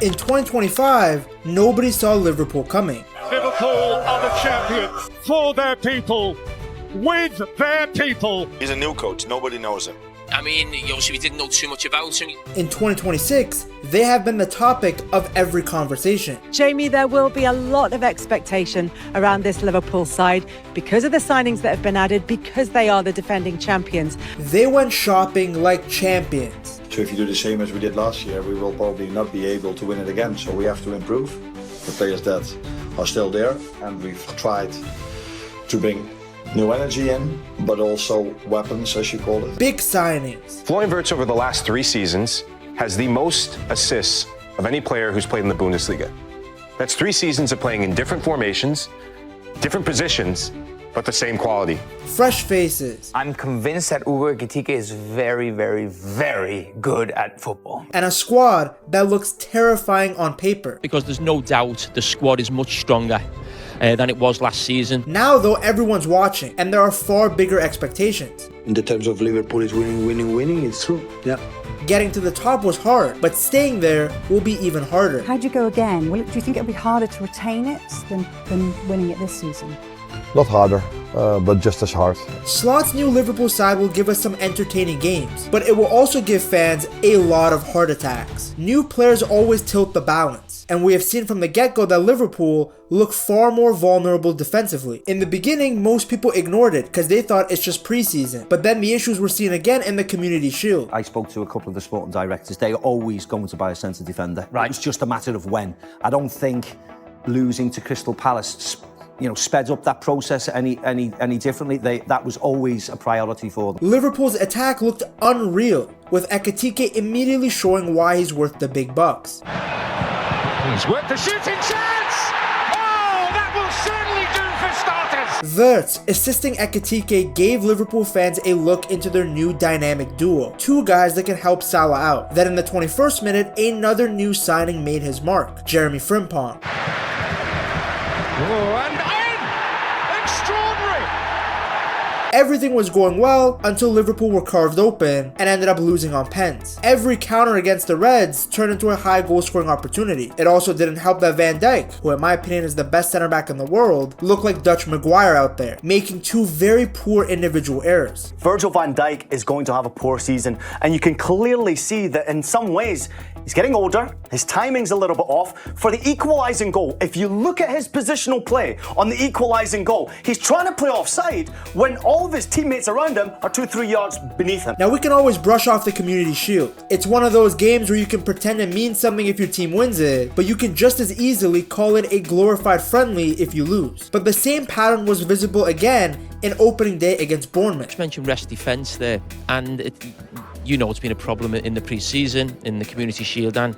In 2025, nobody saw Liverpool coming. Liverpool are the champions for their people, with their people. He's a new coach, nobody knows him. I mean, obviously we didn't know too much about him. In 2026, they have been the topic of every conversation. Jamie, there will be a lot of expectation around this Liverpool side because of the signings that have been added, because they are the defending champions. They went shopping like champions. So if you do the same as we did last year, we will probably not be able to win it again. So we have to improve the players that are still there, and we've tried to bring new energy in, but also weapons, as you call it. Big signings. Wirtz over the last 3 seasons has the most assists of any player who's played in the Bundesliga. That's 3 seasons of playing in different formations, different positions, but the same quality. Fresh faces. I'm convinced that Ekitike is very, very, very good at football. And a squad that looks terrifying on paper. Because there's no doubt the squad is much stronger than it was last season. Now though, everyone's watching and there are far bigger expectations. In the terms of Liverpool is winning, it's true. Yeah. Getting to the top was hard, but staying there will be even harder. How'd you go again? Do you think it'll be harder to retain it than winning it this season? Not harder, but just as hard. Slot's new Liverpool side will give us some entertaining games, but it will also give fans a lot of heart attacks. New players always tilt the balance, and we have seen from the get-go that Liverpool look far more vulnerable defensively. In the beginning, most people ignored it because they thought it's just preseason, but then the issues were seen again in the Community Shield. I spoke to a couple of the sporting directors. They're always going to buy a centre defender. Right. It's just a matter of when. I don't think losing to Crystal Palace sped up that process any differently. That was always a priority for them. Liverpool's attack looked unreal, with Ekitike immediately showing why he's worth the big bucks. He's worth the shooting chance! Oh, that will certainly do for starters! Wirtz assisting Ekitike gave Liverpool fans a look into their new dynamic duo. 2 guys that can help Salah out. Then in the 21st minute, another new signing made his mark, Jeremy Frimpong. And extraordinary! Everything was going well until Liverpool were carved open and ended up losing on pens. Every counter against the Reds turned into a high goal scoring opportunity. It also didn't help that Van Dijk, who in my opinion is the best center back in the world, looked like Dutch Maguire out there, making 2 very poor individual errors. Virgil van Dijk is going to have a poor season, and you can clearly see that in some ways he's getting older, his timing's a little bit off. For the equalising goal, if you look at his positional play on the equalising goal, he's trying to play offside when all of his teammates around him are 2-3 yards beneath him. Now we can always brush off the Community Shield. It's one of those games where you can pretend it means something if your team wins it, but you can just as easily call it a glorified friendly if you lose. But the same pattern was visible again in opening day against Bournemouth. You mentioned rest defence there, and it's been a problem in the pre-season, in the Community Shield, and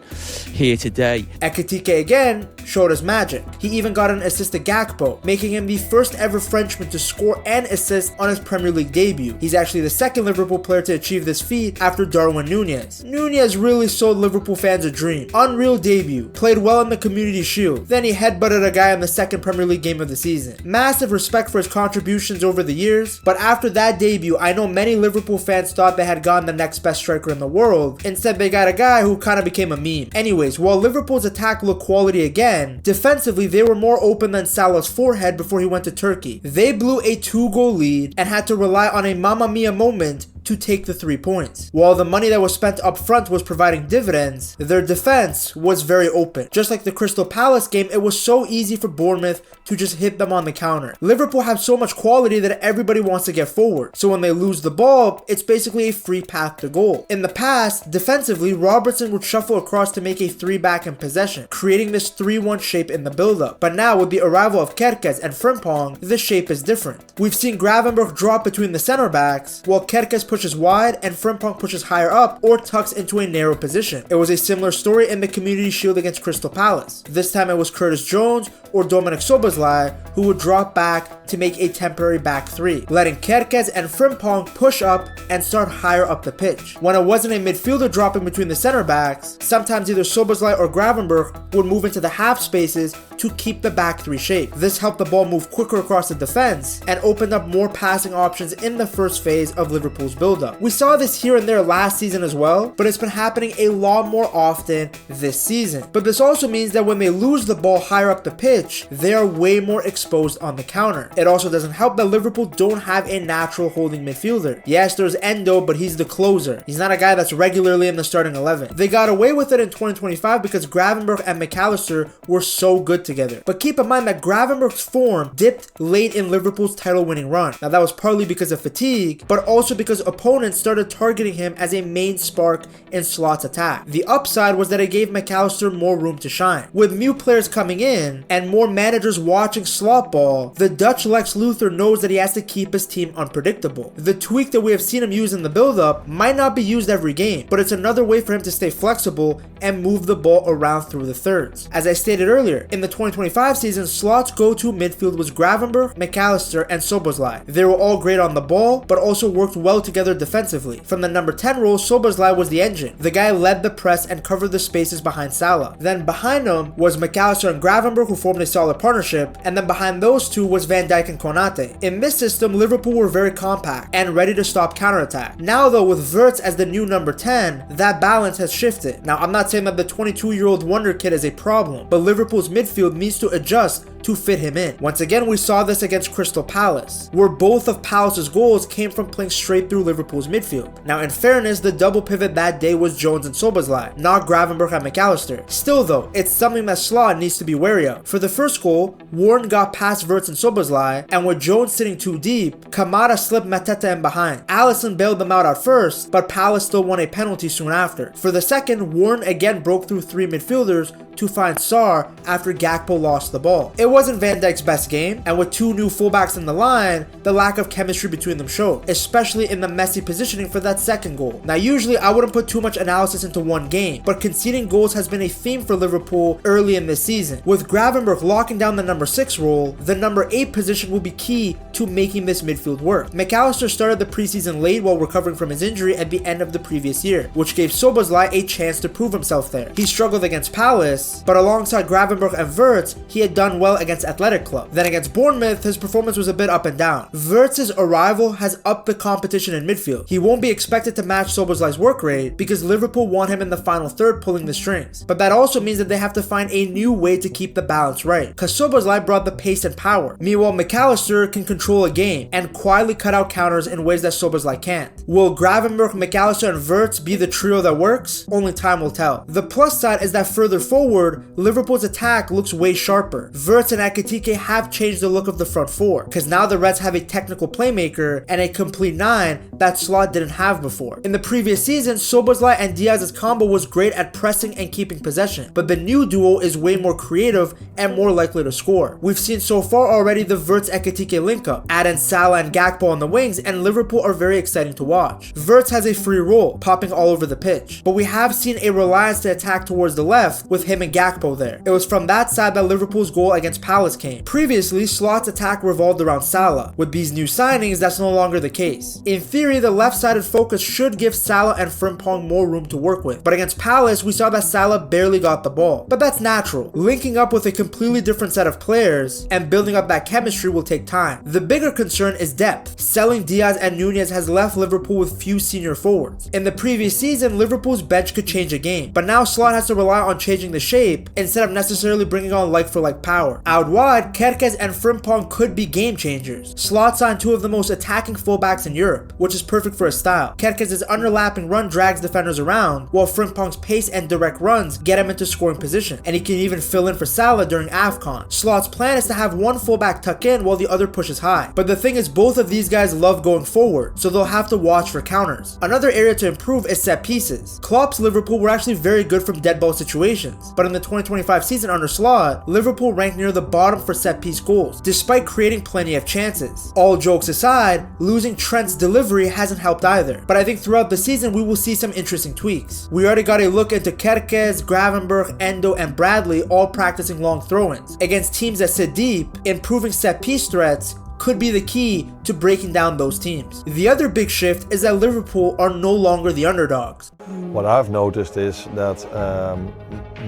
here today. Ekitike again showed us magic. He even got an assist to Gakpo, making him the first ever Frenchman to score and assist on his Premier League debut. He's actually the second Liverpool player to achieve this feat after Darwin Núñez. Núñez really sold Liverpool fans a dream. Unreal debut, played well in the Community Shield, then he headbutted a guy in the second Premier League game of the season. Massive respect for his contributions over the years, but after that debut, I know many Liverpool fans thought they had gotten the next best striker in the world. Instead, they got a guy who kind of became a meme. Anyways, while Liverpool's attack looked quality again, defensively they were more open than Salah's forehead before he went to Turkey. They blew a 2-goal lead and had to rely on a Mamma Mia moment to take the 3 points. While the money that was spent up front was providing dividends, their defense was very open. Just like the Crystal Palace game, it was so easy for Bournemouth to just hit them on the counter. Liverpool have so much quality that everybody wants to get forward, so when they lose the ball, it's basically a free path to goal. In the past, defensively, Robertson would shuffle across to make a 3-back in possession, creating this 3-1 shape in the build-up. But now, with the arrival of Kerkez and Frimpong, the shape is different. We've seen Gravenberch drop between the center backs, while Kerkez pushes wide and Frimpong pushes higher up or tucks into a narrow position. It was a similar story in the Community Shield against Crystal Palace. This time it was Curtis Jones or Dominic Szoboszlai who would drop back to make a temporary back 3, letting Kerkez and Frimpong push up and start higher up the pitch. When it wasn't a midfielder dropping between the center backs, sometimes either Szoboszlai or Gravenberch would move into the half spaces to to keep the back three shape. This helped the ball move quicker across the defense and opened up more passing options in the first phase of Liverpool's build-up. We saw this here and there last season as well, but it's been happening a lot more often this season. But this also means that when they lose the ball higher up the pitch, they are way more exposed on the counter. It also doesn't help that Liverpool don't have a natural holding midfielder. Yes, there's Endo, but he's the closer. He's not a guy that's regularly in the starting 11. They got away with it in 2025 because Gravenberch and McAllister were so good together. But keep in mind that Gravenberch's form dipped late in Liverpool's title-winning run. Now that was partly because of fatigue, but also because opponents started targeting him as a main spark in Slot's attack. The upside was that it gave McAllister more room to shine. With new players coming in and more managers watching Slot ball, the Dutch Lex Luthor knows that he has to keep his team unpredictable. The tweak that we have seen him use in the build-up might not be used every game, but it's another way for him to stay flexible and move the ball around through the thirds. As I stated earlier, in the 2025 season, Slot's go-to midfield was Gravenberch, McAllister, and Szoboszlai. They were all great on the ball, but also worked well together defensively. From the number 10 role, Szoboszlai was the engine. The guy led the press and covered the spaces behind Salah. Then behind him was McAllister and Gravenberch, who formed a solid partnership, and then behind those two was Van Dijk and Konate. In this system, Liverpool were very compact and ready to stop counterattack. Now though, with Wirtz as the new number 10, that balance has shifted. Now I'm not saying that the 22-year-old wonder kid is a problem, but Liverpool's midfield needs to adjust to fit him in. Once again, we saw this against Crystal Palace, where both of Palace's goals came from playing straight through Liverpool's midfield. Now in fairness, the double pivot that day was Jones and Szoboszlai, not Gravenberch and McAllister. Still though, it's something that Slot needs to be wary of. For the first goal, Warren got past Wirtz and Szoboszlai, and with Jones sitting too deep, Kamada slipped Mateta in behind. Alisson bailed them out at first, but Palace still won a penalty soon after. For the second, Warren again broke through three midfielders to find Sarr after Gakpo lost the ball. It wasn't Van Dijk's best game, and with two new fullbacks in the line, the lack of chemistry between them showed, especially in the messy positioning for that second goal. Now usually I wouldn't put too much analysis into one game, but conceding goals has been a theme for Liverpool early in this season. With Gravenberch locking down the number 6 role, the number 8 position will be key to making this midfield work. McAllister started the preseason late while recovering from his injury at the end of the previous year, which gave Szoboszlai a chance to prove himself there. He struggled against Palace, but alongside Gravenberch and Wirtz, he had done well against Athletic Club. Then against Bournemouth, his performance was a bit up and down. Wirtz's arrival has upped the competition in midfield. He won't be expected to match Szoboszlai's work rate because Liverpool want him in the final third pulling the strings. But that also means that they have to find a new way to keep the balance right, because Szoboszlai brought the pace and power. Meanwhile, McAllister can control a game and quietly cut out counters in ways that Szoboszlai can't. Will Gravenberch, McAllister, and Wirtz be the trio that works? Only time will tell. The plus side is that further forward, Liverpool's attack looks way sharper. Wirtz and Ekitike have changed the look of the front four, because now the Reds have a technical playmaker and a complete 9 that Slot didn't have before. In the previous season, Szoboszlai and Diaz's combo was great at pressing and keeping possession, but the new duo is way more creative and more likely to score. We've seen so far already the Wirtz-Ekitike link-up, add in Salah and Gakpo on the wings, and Liverpool are very exciting to watch. Wirtz has a free role, popping all over the pitch, but we have seen a reliance to attack towards the left with him and Gakpo there. It was from that side that Liverpool's goal against Palace came. Previously, Slot's attack revolved around Salah. With these new signings, that's no longer the case. In theory, the left-sided focus should give Salah and Frimpong more room to work with, but against Palace, we saw that Salah barely got the ball. But that's natural. Linking up with a completely different set of players and building up that chemistry will take time. The bigger concern is depth. Selling Diaz and Nunez has left Liverpool with few senior forwards. In the previous season, Liverpool's bench could change a game, but now Slot has to rely on changing the shape instead of necessarily bringing on like-for-like power. Out wide, Kerkez and Frimpong could be game changers. Slot signed two of the most attacking fullbacks in Europe, which is perfect for his style. Kerkez's underlapping run drags defenders around, while Frimpong's pace and direct runs get him into scoring position, and he can even fill in for Salah during AFCON. Slot's plan is to have one fullback tuck in while the other pushes high, but the thing is both of these guys love going forward, so they'll have to watch for counters. Another area to improve is set pieces. Klopp's Liverpool were actually very good from dead ball situations, but in the 2025 season under Slot, Liverpool ranked near the bottom for set piece goals, despite creating plenty of chances. All jokes aside, losing Trent's delivery hasn't helped either, but I think throughout the season we will see some interesting tweaks. We already got a look into Kerkez, Gravenberch, Endo, and Bradley all practicing long throw-ins. Against teams that sit deep, improving set piece threats could be the key to breaking down those teams. The other big shift is that Liverpool are no longer the underdogs. What I've noticed is that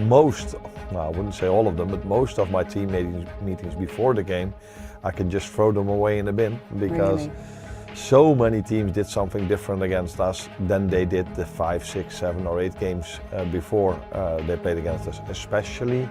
most well, I wouldn't say all of them, but most of my team meetings before the game, I can just throw them away in the bin because so many teams did something different against us than they did the 5, 6, 7 or 8 games before they played against us, especially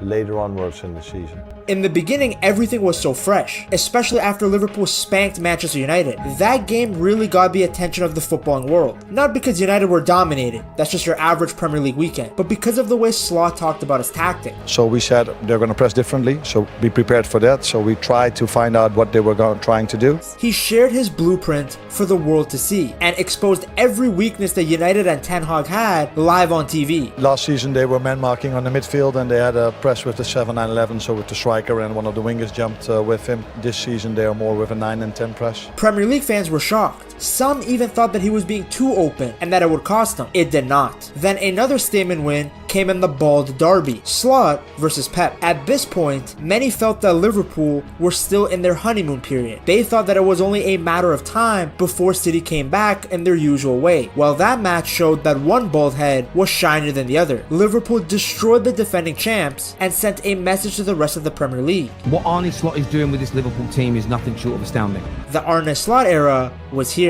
later onwards in the season. In the beginning, everything was so fresh, especially after Liverpool spanked Manchester United. That game really got the attention of the footballing world. Not because United were dominated, that's just your average Premier League weekend, but because of the way Slot talked about his tactic. So we said they're going to press differently, so be prepared for that. So we tried to find out what they were trying to do. He shared his blueprint for the world to see and exposed every weakness that United and Ten Hag had live on TV. Last season they were man marking on the midfield and they had a press with the 7-9-11, so with the striker and one of the wingers jumped with him. This season they are more with a 9 and 10 press. Premier League fans were shocked. Some even thought that he was being too open and that it would cost him. It did not. Then another statement win came in the bald derby, Slot versus Pep. At this point, many felt that Liverpool were still in their honeymoon period. They thought that it was only a matter of time before City came back in their usual way. Well, that match showed that one bald head was shinier than the other. Liverpool destroyed the defending champs and sent a message to the rest of the Premier League. What Arne Slot is doing with this Liverpool team is nothing short of astounding. The Arne Slot era was here.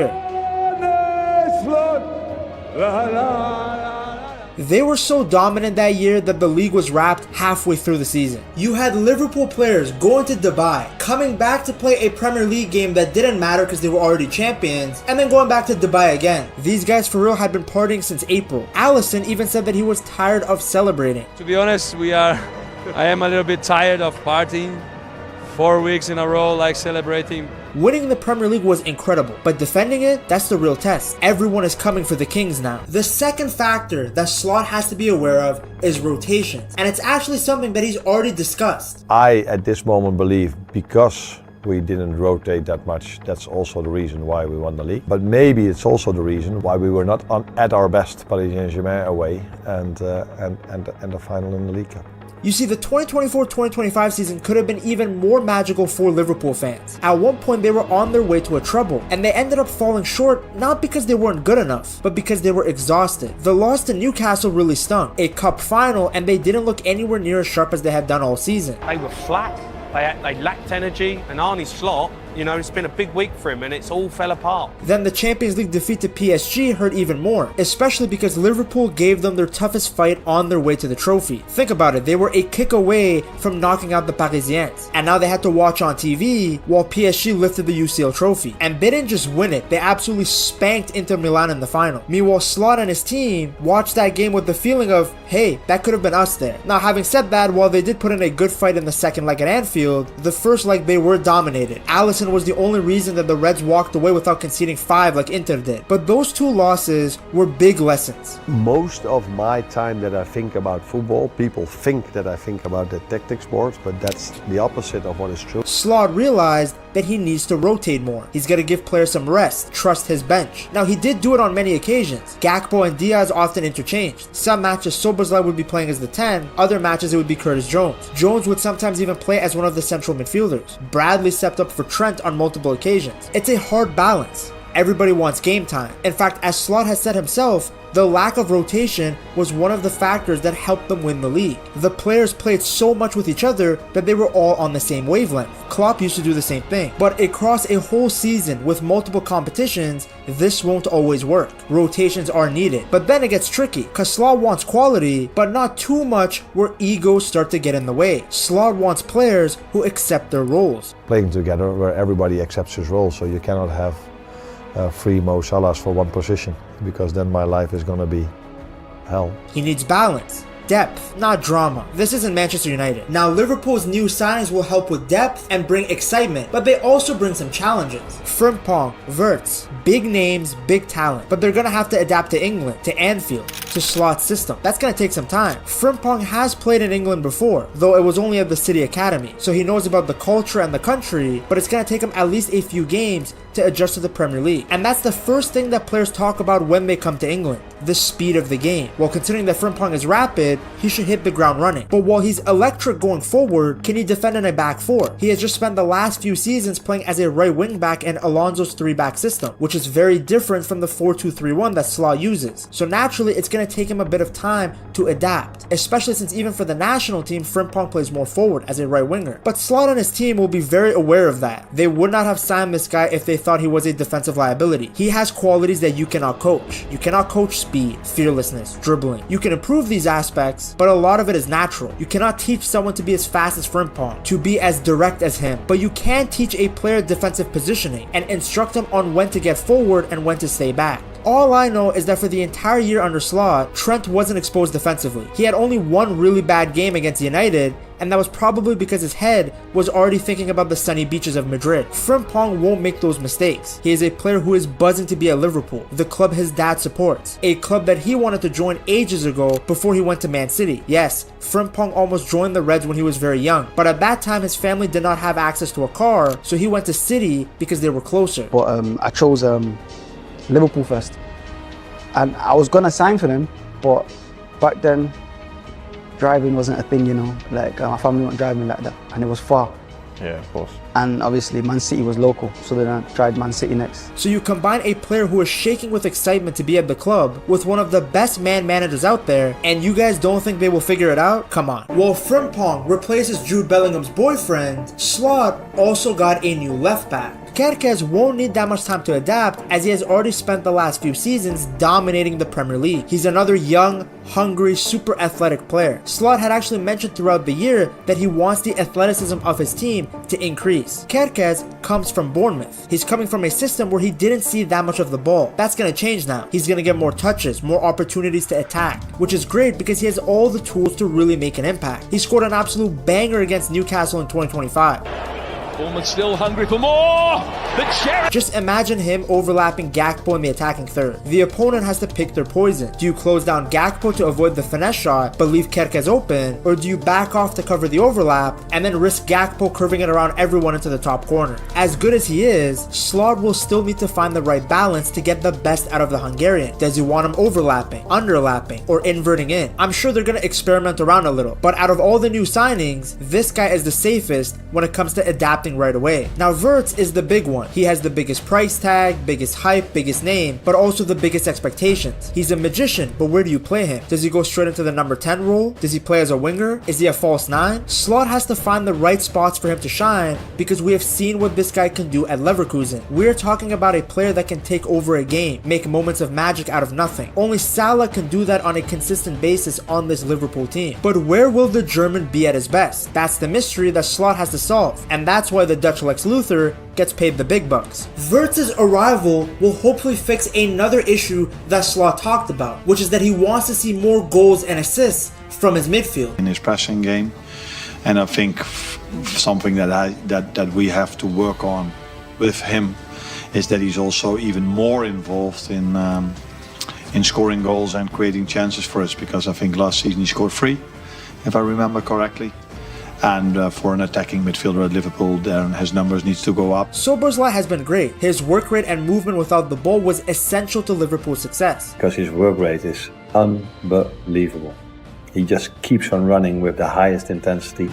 They were so dominant that year that the league was wrapped halfway through the season. You had Liverpool players going to Dubai, coming back to play a Premier League game that didn't matter because they were already champions, and then going back to Dubai again. These guys for real had been partying since April. Allister even said that he was tired of celebrating. To be honest, I am a little bit tired of partying. 4 weeks in a row, like celebrating. Winning the Premier League was incredible, but defending it, that's the real test. Everyone is coming for the Kings now. The second factor that Slot has to be aware of is rotations, and it's actually something that he's already discussed. I, at this moment, believe because we didn't rotate that much, that's also the reason why we won the league. But maybe it's also the reason why we were not at our best Paris Saint-Germain away and the final in the League Cup. You see, the 2024-2025 season could have been even more magical for Liverpool fans. At one point, they were on their way to a treble, and they ended up falling short not because they weren't good enough, but because they were exhausted. The loss to Newcastle really stung. A cup final, and they didn't look anywhere near as sharp as they had done all season. They were flat, they lacked energy, and Arne Slot, it's been a big week for him and it's all fell apart. Then the Champions League defeat to PSG hurt even more, especially because Liverpool gave them their toughest fight on their way to the trophy. Think about it, they were a kick away from knocking out the Parisiens, and now they had to watch on TV while PSG lifted the UCL trophy. And they didn't just win it, they absolutely spanked Inter Milan in the final. Meanwhile, Slot and his team watched that game with the feeling of, hey, that could have been us there. Now, having said that, while they did put in a good fight in the second leg at Anfield, the first leg they were dominated. Alisson was the only reason that the Reds walked away without conceding 5 like Inter did. But those two losses were big lessons. Most of my time that I think about football, people think that I think about the tactics boards, but that's the opposite of what is true. Slot realized that he needs to rotate more. He's got to give players some rest, trust his bench. Now, he did do it on many occasions. Gakpo and Diaz often interchanged. Some matches Szoboszlai would be playing as the 10, other matches it would be Curtis Jones. Jones would sometimes even play as one of the central midfielders. Bradley stepped up for Trent on multiple occasions. It's a hard balance. Everybody wants game time. In fact, as Slot has said himself, the lack of rotation was one of the factors that helped them win the league. The players played so much with each other that they were all on the same wavelength. Klopp used to do the same thing. But across a whole season with multiple competitions, this won't always work. Rotations are needed. But then it gets tricky, because Slot wants quality, but not too much where egos start to get in the way. Slot wants players who accept their roles. Playing together where everybody accepts his role, so you cannot have 3 Mo Salahs for one position, because then my life is going to be hell. He needs balance, depth, not drama. This isn't Manchester United. Now, Liverpool's new signings will help with depth and bring excitement, but they also bring some challenges. Frimpong, Wirtz, big names, big talent, but they're going to have to adapt to England, to Anfield, to Slot's system. That's going to take some time. Frimpong has played in England before, though it was only at the City Academy, so he knows about the culture and the country, but it's going to take him at least a few games to adjust to the Premier League. And that's the first thing that players talk about when they come to England, the speed of the game. Well, considering that Frimpong is rapid, United, he should hit the ground running. But while he's electric going forward, can he defend in a back four? He has just spent the last few seasons playing as a right wing back in Alonso's 3-back system, which is very different from the 4-2-3-1 that Slot uses. So naturally, it's going to take him a bit of time to adapt, especially since even for the national team, Frimpong plays more forward as a right winger. But Slot and his team will be very aware of that. They would not have signed this guy if they thought he was a defensive liability. He has qualities that you cannot coach. You cannot coach speed, fearlessness, dribbling. You can improve these aspects, but a lot of it is natural. You cannot teach someone to be as fast as Frimpong, to be as direct as him, but you can teach a player defensive positioning and instruct him on when to get forward and when to stay back. All I know is that for the entire year under Slot, Trent wasn't exposed defensively. He had only one really bad game against United, and that was probably because his head was already thinking about the sunny beaches of Madrid. Frimpong won't make those mistakes. He is a player who is buzzing to be at Liverpool, the club his dad supports, a club that he wanted to join ages ago before he went to Man City. Yes, Frimpong almost joined the Reds when he was very young, but at that time his family did not have access to a car, so he went to City because they were closer. But I chose Liverpool first, and I was gonna sign for them, but back then driving wasn't a thing, you know, like my family weren't driving like that, and it was far. Yeah, of course. And obviously Man City was local, so then I tried Man City next. So you combine a player who is shaking with excitement to be at the club with one of the best man managers out there, and you guys don't think they will figure it out? Come on. While Frimpong replaces Jude Bellingham's boyfriend, Slot also got a new left back. Kerkez won't need that much time to adapt, as he has already spent the last few seasons dominating the Premier League. He's another young, hungry, super athletic player. Slot had actually mentioned throughout the year that he wants the athleticism of his team to increase. Kerkez comes from Bournemouth. He's coming from a system where he didn't see that much of the ball. That's going to change now. He's going to get more touches, more opportunities to attack, which is great because he has all the tools to really make an impact. He scored an absolute banger against Newcastle in 2025. Bournemouth still hungry for more. Just imagine him overlapping Gakpo in the attacking third. The opponent has to pick their poison. Do you close down Gakpo to avoid the finesse shot but leave Kerkez open, or do you back off to cover the overlap and then risk Gakpo curving it around everyone into the top corner? As good as he is, Slot will still need to find the right balance to get the best out of the Hungarian. Does he want him overlapping, underlapping, or inverting in? I'm sure they're going to experiment around a little, but out of all the new signings, this guy is the safest when it comes to adapting right away. Now Wirtz is the big one. He has the biggest price tag, biggest hype, biggest name, but also the biggest expectations. He's a magician, but where do you play him? Does he go straight into the number 10 role? Does he play as a winger? Is he a false 9? Slot has to find the right spots for him to shine, because we have seen what this guy can do at Leverkusen. We're talking about a player that can take over a game, make moments of magic out of nothing. Only Salah can do that on a consistent basis on this Liverpool team. But where will the German be at his best? That's the mystery that Slot has to solve, and that's why the Dutch Lex Luthor gets paid the big bucks. Wirtz's arrival will hopefully fix another issue that Slot talked about, which is that he wants to see more goals and assists from his midfield. In his pressing game, and I think something that we have to work on with him is that he's also even more involved in scoring goals and creating chances for us, because I think last season he scored 3, if I remember correctly. And for an attacking midfielder at Liverpool, then his numbers needs to go up. Szoboszlai has been great. His work rate and movement without the ball was essential to Liverpool's success. Because his work rate is unbelievable. He just keeps on running with the highest intensity.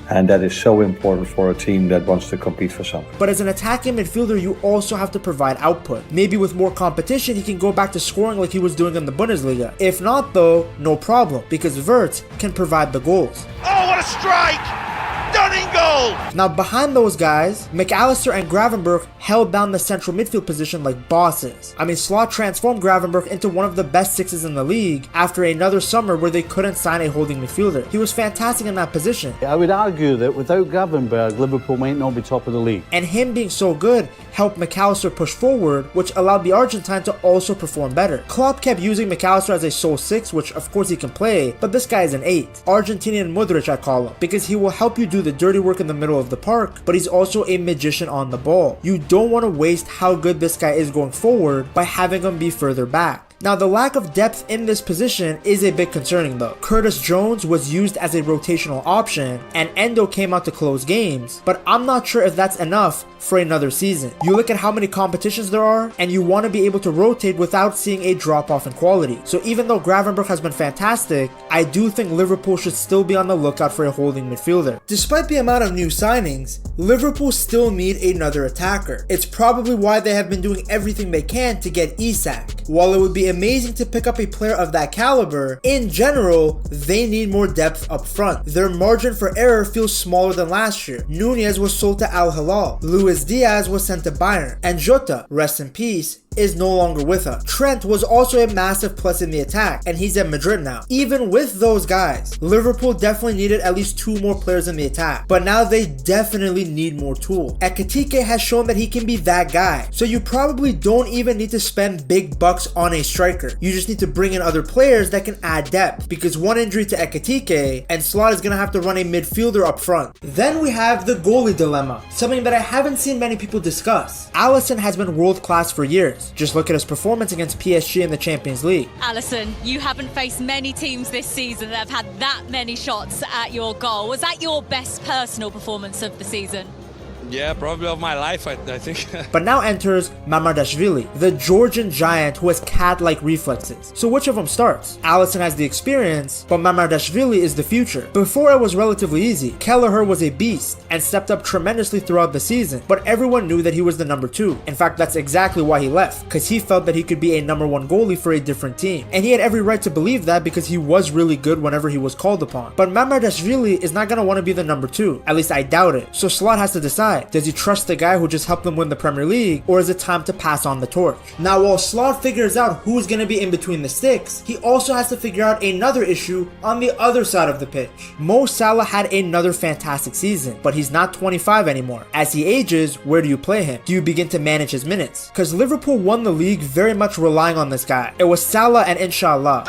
And that is so important for a team that wants to compete for something. But as an attacking midfielder, you also have to provide output. Maybe with more competition, he can go back to scoring like he was doing in the Bundesliga. If not though, no problem, because Wirtz can provide the goals. Oh, what a strike! Stunning goal! Now behind those guys, McAllister and Gravenberch held down the central midfield position like bosses. I mean, Slot transformed Gravenberch into one of the best 6s in the league after another summer where they couldn't sign a holding midfielder. He was fantastic in that position. I would argue that without Gravenberch, Liverpool might not be top of the league. And him being so good helped McAllister push forward, which allowed the Argentine to also perform better. Klopp kept using McAllister as a sole 6, which of course he can play, but this guy is an 8. Argentinian Modric, I call him, because he will help you do the dirty work in the middle of the park, but he's also a magician on the ball. You don't want to waste how good this guy is going forward by having him be further back. Now, the lack of depth in this position is a bit concerning though. Curtis Jones was used as a rotational option, and Endo came out to close games, but I'm not sure if that's enough for another season. You look at how many competitions there are, and you want to be able to rotate without seeing a drop off in quality. So even though Gravenberch has been fantastic, I do think Liverpool should still be on the lookout for a holding midfielder. Despite the amount of new signings, Liverpool still need another attacker. It's probably why they have been doing everything they can to get Isak. While it would be amazing to pick up a player of that caliber, in general, they need more depth up front. Their margin for error feels smaller than last year. Nunez was sold to Al Hilal, Luis Diaz was sent to Bayern, and Jota, rest in peace, is no longer with us. Trent was also a massive plus in the attack, and he's at Madrid now. Even with those guys, Liverpool definitely needed at least 2 more players in the attack, but now they definitely need more tools. Ekitike has shown that he can be that guy, so you probably don't even need to spend big bucks on a striker. You just need to bring in other players that can add depth, because one injury to Ekitike, and Slot is going to have to run a midfielder up front. Then we have the goalie dilemma, something that I haven't seen many people discuss. Alisson has been world class for years. Just look at his performance against PSG in the Champions League. Alisson, you haven't faced many teams this season that have had that many shots at your goal. Was that your best personal performance of the season? Yeah, probably of my life, I think. But now enters Mamardashvili, the Georgian giant who has cat-like reflexes. So which of them starts? Alisson has the experience, but Mamardashvili is the future. Before it was relatively easy. Kelleher was a beast and stepped up tremendously throughout the season, but everyone knew that he was the number 2. In fact, that's exactly why he left, because he felt that he could be a number 1 goalie for a different team. And he had every right to believe that because he was really good whenever he was called upon. But Mamardashvili is not going to want to be the number 2. At least I doubt it. So Slot has to decide. Does he trust the guy who just helped them win the Premier League, or is it time to pass on the torch? Now, while Slot figures out who's going to be in between the sticks, he also has to figure out another issue on the other side of the pitch. Mo Salah had another fantastic season, but he's not 25 anymore. As he ages, where do you play him? Do you begin to manage his minutes? Because Liverpool won the league very much relying on this guy. It was Salah and Inshallah.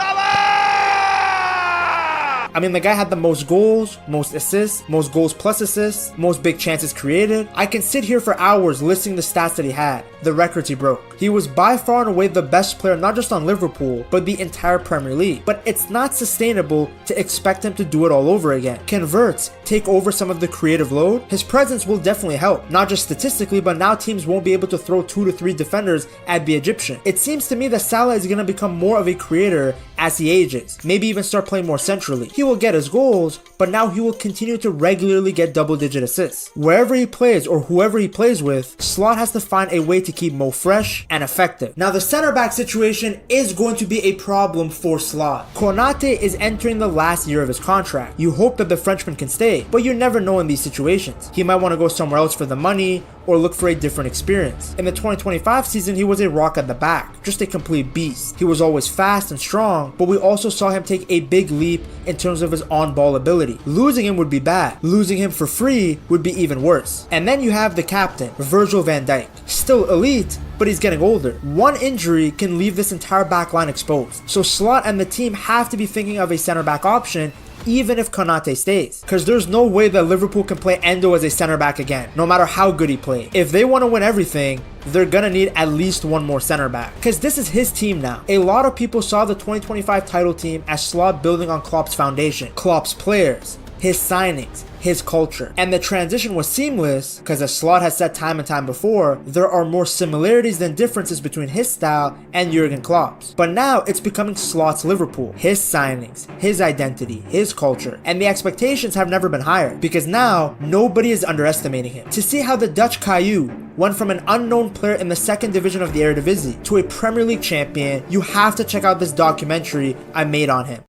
I mean, the guy had the most goals, most assists, most goals plus assists, most big chances created. I can sit here for hours listing the stats that he had, the records he broke. He was by far and away the best player not just on Liverpool, but the entire Premier League. But it's not sustainable to expect him to do it all over again. Can Wirtz take over some of the creative load? His presence will definitely help, not just statistically, but now teams won't be able to throw 2 to 3 defenders at the Egyptian. It seems to me that Salah is going to become more of a creator as he ages, maybe even start playing more centrally. He will get his goals, but now he will continue to regularly get double-digit assists. Wherever he plays or whoever he plays with, Slot has to find a way to keep Mo fresh and effective. Now, the center back situation is going to be a problem for Slot. Konate is entering the last year of his contract. You hope that the Frenchman can stay, but you never know in these situations. He might want to go somewhere else for the money, or look for a different experience. In the 2025 season, he was a rock at the back, just a complete beast. He was always fast and strong, but we also saw him take a big leap in terms of his on-ball ability. Losing him would be bad. Losing him for free would be even worse. And then you have the captain, Virgil van Dijk. Still elite, but he's getting older. One injury can leave this entire back line exposed. So Slot and the team have to be thinking of a center back option even if Konate stays. Because there's no way that Liverpool can play Endo as a center back again, no matter how good he played. If they want to win everything, they're gonna need at least one more center back. Because this is his team now. A lot of people saw the 2025 title team as Slot building on Klopp's foundation, Klopp's players, his signings, his culture. And the transition was seamless because, as Slot has said time and time before, there are more similarities than differences between his style and Jurgen Klopp's. But now it's becoming Slot's Liverpool. His signings, his identity, his culture, and the expectations have never been higher because now nobody is underestimating him. To see how the Dutch Caillou went from an unknown player in the 2nd division of the Eredivisie to a Premier League champion, you have to check out this documentary I made on him.